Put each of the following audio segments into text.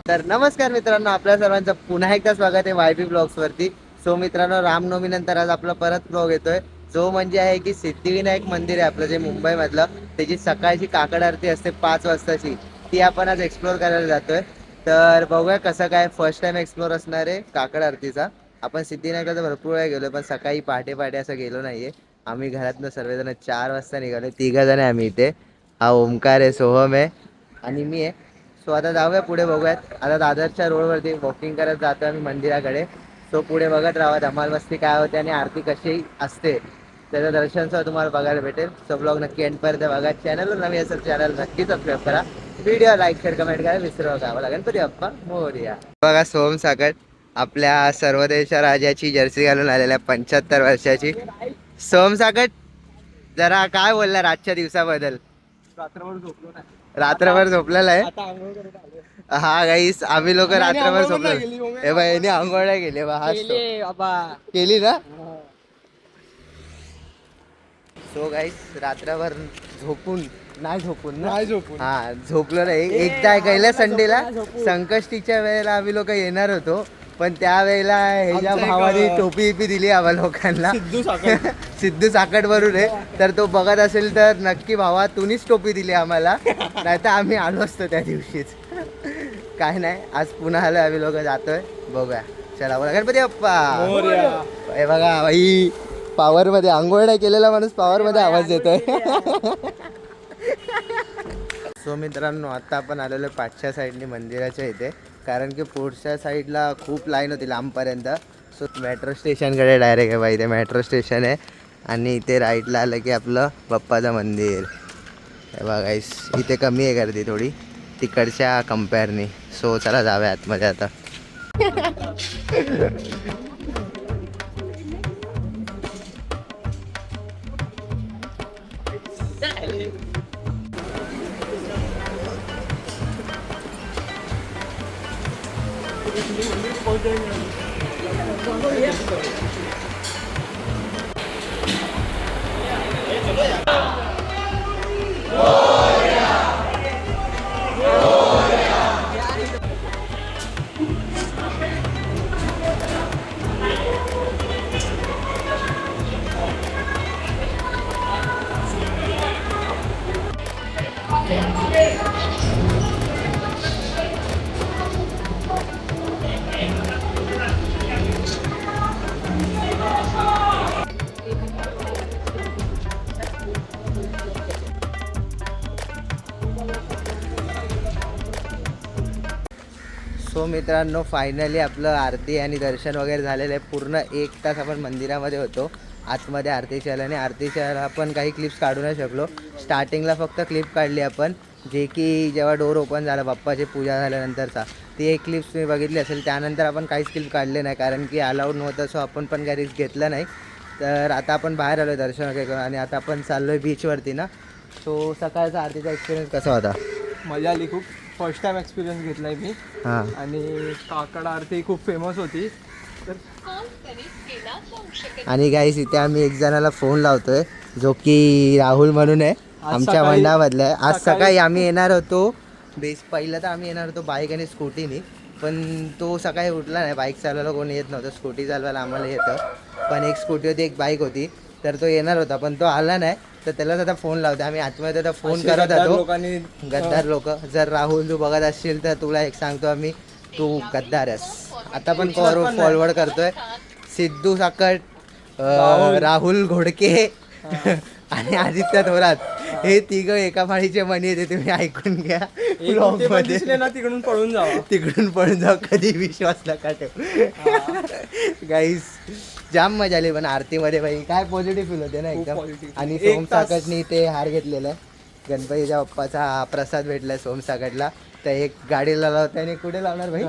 तर नमस्कार मित्रांनो, आपल्या सर्वांचं पुन्हा एकदा स्वागत आहे वाय बी ब्लॉग्स वरती. सो मित्रांनो, रामनवमी नंतर आज आपला परत ब्लॉग येतोय, जो म्हणजे आहे की सिद्धिविनायक मंदिर आहे आपलं जे मुंबई मधलं. त्याची सकाळची काकड आरती असते 5 वाजताची, ती आपण आज एक्सप्लोर करायला जातोय. तर बघूया कसं काय, फर्स्ट टाइम एक्सप्लोर असणार आहे काकड आरतीचा. आपण सिद्धिविनायकला तर भरपूर वेळा गेलो, पण सकाळी पहाटे पहाटे असं गेलो नाहीये. आम्ही घरातनं सर्वजण 4 वाजता निघालो, 3 जण आहे आम्ही इथे. हा ओमकार आहे, सोहम आहे आणि मी आहे. सो आता जाऊया पुढे, बघूयात. आता दादरच्या रोडवरती वॉकिंग करत जातो आम्ही मंदिराकडे. सो पुढे बघत राहा धमाल मस्ती काय होते आणि आरती कशी असते त्याचं दर्शन सुद्धा तुम्हाला बघायला भेटेल. सो ब्लॉग नक्की एंड पर्यंत बघा. चॅनलवर नवी असेल चॅनल नक्की सबस्क्राईब करा. व्हिडिओ लाईक शेअर कमेंट करा विसरू नका. मला गणपती बाप्पा मोरया. बघा सोहम साकट आपल्या सर्वदेशा राजाची जर्सी घालून आलेल्या 75 वर्षाची. सोहम साकट जरा काय बोलला रातच्या दिवसाबद्दल? रात्रभर झोपलेला आहे. हा गाईस, आम्ही लोक रात्रभर झोपलो. हे बाई यांनी आंघोळ्या गेले केली ना. सो गाईस, रात्रभर झोपून हा झोपलो नाही. एकदा गेल्या संडेला संकष्टीच्या वेळेला आम्ही लोक येणार होतो, पण त्यावेळेला ह्याच्या भावाने टोपी बिपी दिली आम्हाला लोकांना. सिद्धू साकट वरून आहे, तर तो बघत असेल तर नक्की भावा तूनीच टोपी दिली आम्हाला, नाही तर आम्ही आलो असतो त्या दिवशीच. काय नाही, आज पुन्हा आलो आम्ही लोक, जातोय. बघूया, चला बोला गणपती बाप्पा. हे बघा बाई, पॉवर मध्ये आंघोळ केलेला माणूस पॉवर मध्ये आवाज देतोय. सो मित्रांनो, आता आपण आलेलो पाचच्या साईडने मंदिराच्या इथे, कारण की पुढच्या साईडला खूप लाईन होती लांबपर्यंत. सो मेट्रो स्टेशनकडे डायरेक्ट आहे बाई, इथे मेट्रो स्टेशन आहे आणि इथे राईटला आलं की आपलं बाप्पाचं मंदिर. हे बघा, इथे कमी आहे गर्दी थोडी तिकडच्या कम्पेअरनी. सो चला जाऊया आतमध्ये आता. सो मित्रांनो, फायनली आपलं आरती आणि दर्शन वगैरे झालेलं आहे. पूर्ण 1 तास आपण मंदिरामध्ये होतो. आतमध्ये आरतीच्या आणि आरतीच्या आपण काही क्लिप्स काढू नाही शकलो. स्टार्टिंगला फक्त क्लिप काढली आपण, जे की जेव्हा डोर ओपन झाला बाप्पाची पूजा झाल्यानंतरचा, ती एक क्लिप्स मी बघितली असेल. त्यानंतर आपण काहीच क्लिप काढले नाही, कारण की अलाउड नव्हतं. सो आपण पण काही रिस्क घेतलं नाही. तर आता आपण बाहेर आलो आहे दर्शन वगैरे करून आणि आता आपण चाललो आहे बीचवरती ना. सो सकाळचा आरतीचा एक्सपिरियन्स कसा होता? मजा आली खूप. फर्स्ट टाइम एक्सपिरियन्स घेतलाय मी. हां, आणि काकड आरती खूप फेमस होती. तर आणि गाईस, इथे आम्ही एक जणाला फोन लावतोय, जो की राहुल म्हणून आहे, आमच्या मंडळामधला आहे. आज सकाळी आम्ही येणार होतो पहिलं तर आम्ही येणार होतो बाईक आणि स्कूटीने, पण तो सकाळी उठला नाही. बाईक चालवायला कोणी येत नव्हतं, स्कूटी चालवायला आम्हाला येतं. पण एक स्कूटी होती, एक बाईक होती, तर तो येणार होता पण तो आला नाही. तर त्यालाच आता फोन लावतो आम्ही. आतमध्ये आता फोन करत होतो. गद्दार लोक, जर राहुल तू बघत असशील तर तुला एक सांगतो आम्ही, तू गद्दार आहेस. आता पण फॉरवर्ड करतोय. सिद्धू साकट, राहुल घोडके आणि आदित्य थोरात, हे तिघं एका माळीचे मणी येते. तुम्ही ऐकून घ्या. तिकडून पळून जावा, तिकडून पळून जाऊ, कधी विश्वास नका ठेव. गाईस, जाम मजा आली पण आरतीमध्ये बाई. काय पॉझिटिव्ह फील होते ना एकदम. आणि सोम साकटनी ते हार घेतलेला आहे, गणपतीच्या बाप्पाचा प्रसाद भेटलाय सोम साकटला. तर एक गाडीला लावते आणि कुठे लावणार भाई?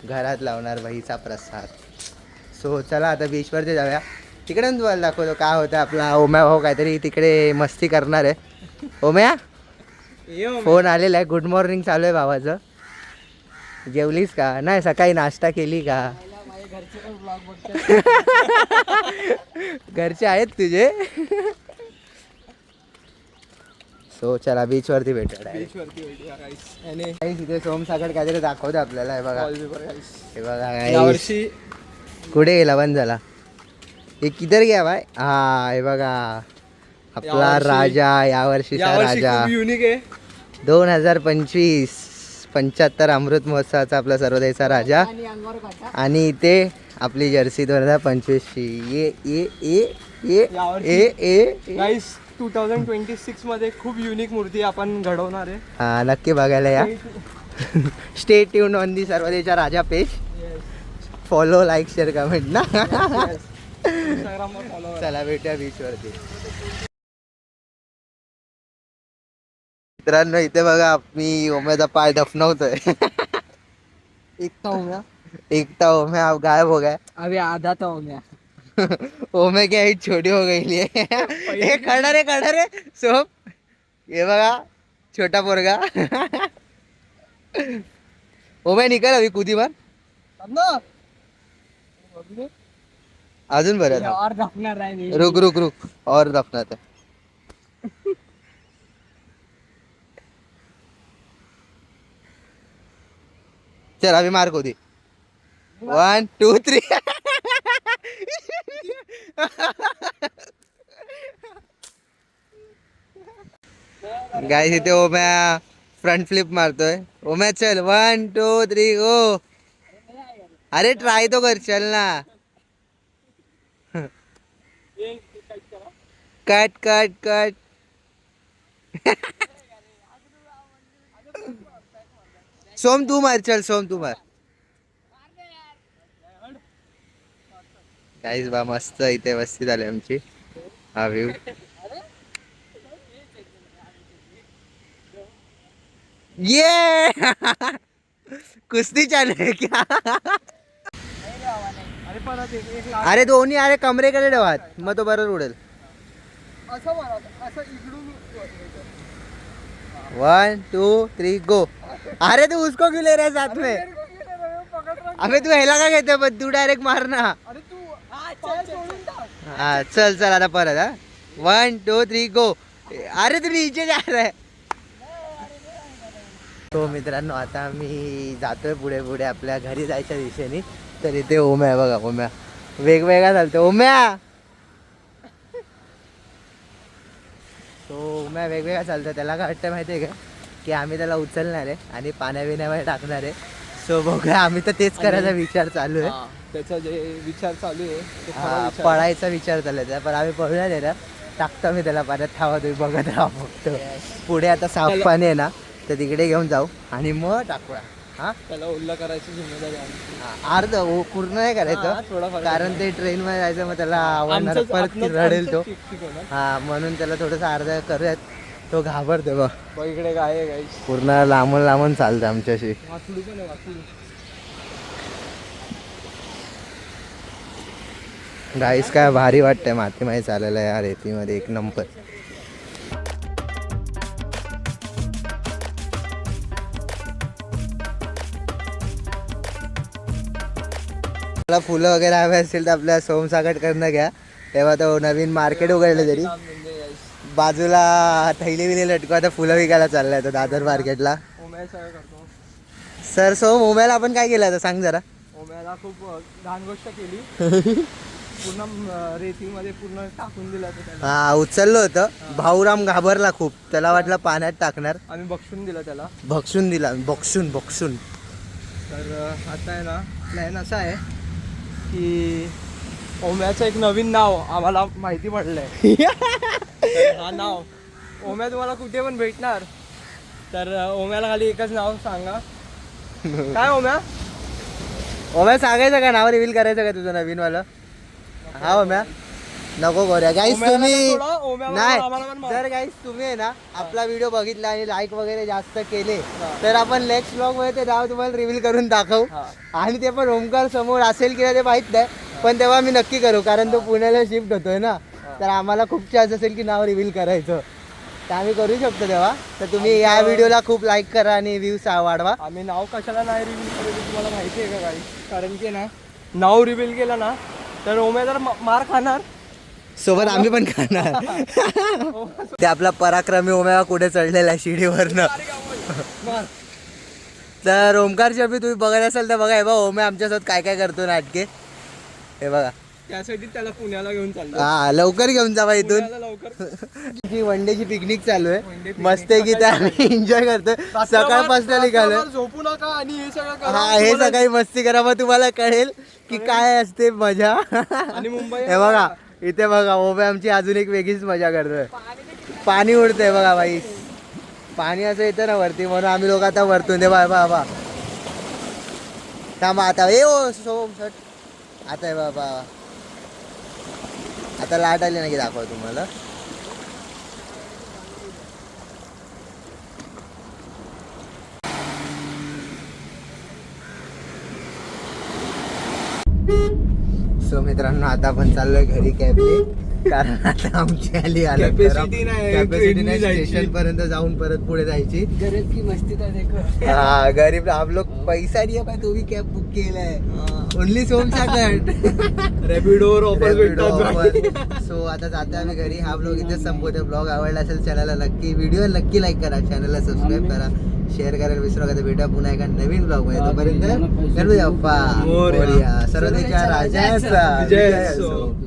घरात लावणार भाईचा प्रसाद. सो चला आता बीचवरती जाऊया. तिकडे तुम्हाला दाखवतो काय होतं. आपला ओम्या भाऊ काहीतरी तिकडे मस्ती करणार आहे. ओम्या, फोन आलेला आहे, गुड मॉर्निंग चालू आहे भावाचं. जेवलीस का? नाही, सकाळी नाश्ता केली का? घरचे आहेत तुझे? सो चला बीच वरती भेटूया direct. बीच वरती भेटूया guys. आणि Guys, इथे सोमसागर काहीतरी दाखवतो आपल्याला. हे बघा wallpaper guys. हे बघा guys. यावर्षी कुठे गेला बंद झाला हे किधर गया बाय हा हे बघा आपला यावर्षी- राजा यावर्षीचा यावर्षी राजा खूप युनिक आहे. 2025 75 अमृत महोत्सवाचा आपला सर्वदेचा राजा आणि इथे आपली जर्सी 2025 ची ये ये ये ये यावर्षी- ए ए गाईस 2026 मध्ये खूप युनिक मूर्ती आपण घडवणार आहे. हा नक्की बघायला या स्टे ट्यून ऑन दी सर्वदेचा राजा page follow like share comment ना इंस्टाग्रामवर फॉलो चला भेटूया बीच वरती मित्रांनो इथे बघा मी ओम्याचा पाय दफनवतोय एकता हो एकता ओम्या अब गायब हो गया अभी आधा तो हो गया. ओमे की हाईट छोटी हो गई है हे खड़ा रे सोप ये बघा छोटा पोरगा ओमे निकल अभी कुदी मार अजून बरं और दफनार आहे. रुक रुक रुक और दफनात है चल अभी मार को दी 1 2 3 गाइस इथे ओम्या फ्रंट फ्लिप मारतोय ओम्या चल 1 2 3 गो अरे ट्राय तो कर चल ना कट कट कट सोम तू मार चल सोम तू मार गाईज बा मस्त इथे वस्ती झाली आमची हा व्ह्यू ये कुस्ती चालू आहे क्या अरे परत एक लाख अरे दोन्ही अरे कमरेकडे ठेवात मग तो बरोबर उडेल असं मारायचं, असं इकडून 1 2 3 गो अरे तू उसको क्यों ले रहा है साथ में अबे तू ह्याला का घेते पण तू डायरेक्ट मार ना अरे तू पाय सोडून टाक. हा चल चल आता परत हा 1 2 3 गो अरे तू नीचे जा रहा है तो मित्रांनो आता आम्ही जातोय पुढे पुढे आपल्या घरी जायच्या दिशेने तर इथे ओम्या आहे बघा ओम्या वेगवेगळा चालतो ओम्या तो ओम्या वेगवेगळा चालतो त्याला काय वाटतं माहिती आहे का की आम्ही त्याला उचलणार आहे आणि पाण्याबिण्यामध्ये टाकणार आहे सो बघूया आम्ही तर तेच करायचा विचार चालू आहे हा, त्याचा जे विचार चालू आहे ते खरा हा, विचार आहे. पळायचा विचार चालू आहे पण आम्ही पळूया नाही ना टाकतो मी त्याला पाण्यात थांबा तुम्ही बघत राहा फक्त पुढे आता साफ पाणी आहे ना तर तिकडे घेऊन जाऊ आणि मग टाकूया हा त्याला ओल्ला करायची जिम्मेदारी आमची. अर्ध पूर्ण नाही हा, करायचं थोडाफार कारण ते ट्रेन मध्ये जायचं मग त्याला आवडणार आमचंच- परत आपलंच- रडेल तो आमचंच ठीक होणार. हा म्हणून त्याला थोडंसं अर्ध करूयात तो घाबरतो बघ बघ इकडे काय आहे गाईस. पूर्ण लांबून लांबून चालतं आमच्याशी वासुडी पण आहे वासुडी. गाईस काय भारी वाटतंय मातीमध्ये चाललेलं आहे या रेतीमध्ये एक नंबर मला फुलं वगैरे हवे असतील तर आपल्या सोमसागट करणं घ्या तेव्हा तो नवीन मार्केट उघडलं तरी काम म्हणजे guys. बाजूला थैली बिली लटकू आता फुलं विकायला चाललाय तो दादर मार्केटला ओम्या सगळं करतो. सर सोम उम्याला आपण काय केलं आता सांग जरा ओम्याला खूप घाण गोष्ट केली. पूर्ण रेतीमध्ये पूर्ण टाकून दिला तो त्याला. हा उचललं होतं भाऊराम घाबरला खूप त्याला वाटलं पाण्यात टाकणार आम्ही बक्षून दिला त्याला. भक्षून दिला बक्षून बक्षून तर आता आहे ना प्लॅन असा आहे की ओम्याचं एक नवीन नाव आम्हाला माहिती पडलंय. तर हा नाव ओम्या तुम्हाला कुठे पण भेटणार तर ओम्याला खाली एकच नाव सांगा. काय ओम्या? ओम्या सांगायचं का नाव रिव्हील करायचं का तुझं नवीन वाला हा ओम्या नको करूया गाईस ओम्याला तुम्ही थोडं ओम्याला नाही आम्हाला पण मार. जर गाईस तुम्ही आहे ना आपला व्हिडिओ बघितला आणि लाईक वगैरे जास्त केले तर आपण नेक्स्ट ब्लॉग मध्ये ते नाव तुम्हाला रिव्हील करून दाखवू हा. आणि ते पण ओमकार समोर असेल की नाही ते माहित नाही पण तेव्हा मी नक्की करू कारण तो पुण्याला शिफ्ट होतोय ना तर आम्हाला खूप चान्स असेल की नाव रिव्हील करायचं तर आम्ही करू शकतो तेव्हा तर तुम्ही या व्हिडिओला खूप लाईक करा आणि व्ह्यूज वाढवा आम्ही नाव कशाला नाही रिव्हील करायचं तुम्हाला माहिती आहे का काही कारण की ना नाव रिव्हील केलं ना तर ओम्या जर मार खाणार सोबत आम्ही पण खाणार. ते आपला पराक्रमी ओम्या कुठे चढलेला आहे शिडीवरनं. तर ओमकारची अभि तुम्ही बघत असाल तर बघा, हे बघा ओम्या आमच्यासोबत काय काय करतो नाटके. हे बघा, त्यासाठी त्याला पुण्याला घेऊन चाललो. हा लवकर घेऊन जावा इथून. पुण्याला लवकर जी वन डेची पिकनिक चालू आहे, मस्त आहे की ते आम्ही एन्जॉय करतोय. सकाळपासून निघालोय. रात्रभर झोपू नका आणि हे सगळं करा. हा हे सकाळी मस्ती करा, मग तुम्हाला कळेल की काय असते मजा. आणि मुंबई हे बघा इथे बघा ओम्या आमची अजून एक वेगळीच मजा करतोय. पाणी उडतंय बघा भाई, पाणी असं येतं ना वरती, म्हणून आम्ही लोक आता वरतून दे बाबा थांबा आता. ए ओ सोम शट आता आहे बाबा, आता लाट आली ना की दाखव तुम्हाला. सो मित्रांनो आता आपण चाललोय घरी कॅबने, कारण आता आमची आली Capacity नाही, कॅपॅसिटी train नाही. नी जायची. स्टेशन पर्यंत जाऊन परत पुढे जायची. गरीब की मस्ती तर देखो. हाँ गरीब आप लोग पैसा नहीं है भाई, तो भी कैब बुक केलाय. ओनली सोम साकट रॅपिडोवर ऑफर भेटतात. सो आता जाते आम्ही घरी. हा ब्लॉग इथे संपवते. ब्लॉग आवडला असेल चॅनलला नक्की, व्हिडिओ नक्की लाईक करा, चॅनलला सबस्क्राईब करा, शेअर करायला विसरू नका. भेटूया पुन्हा एका नवीन ब्लॉग मध्ये. तोपर्यंत गणपती बाप्पा मोरया. मोरया. सर्व देशा राजाचा जय जय असो. असो.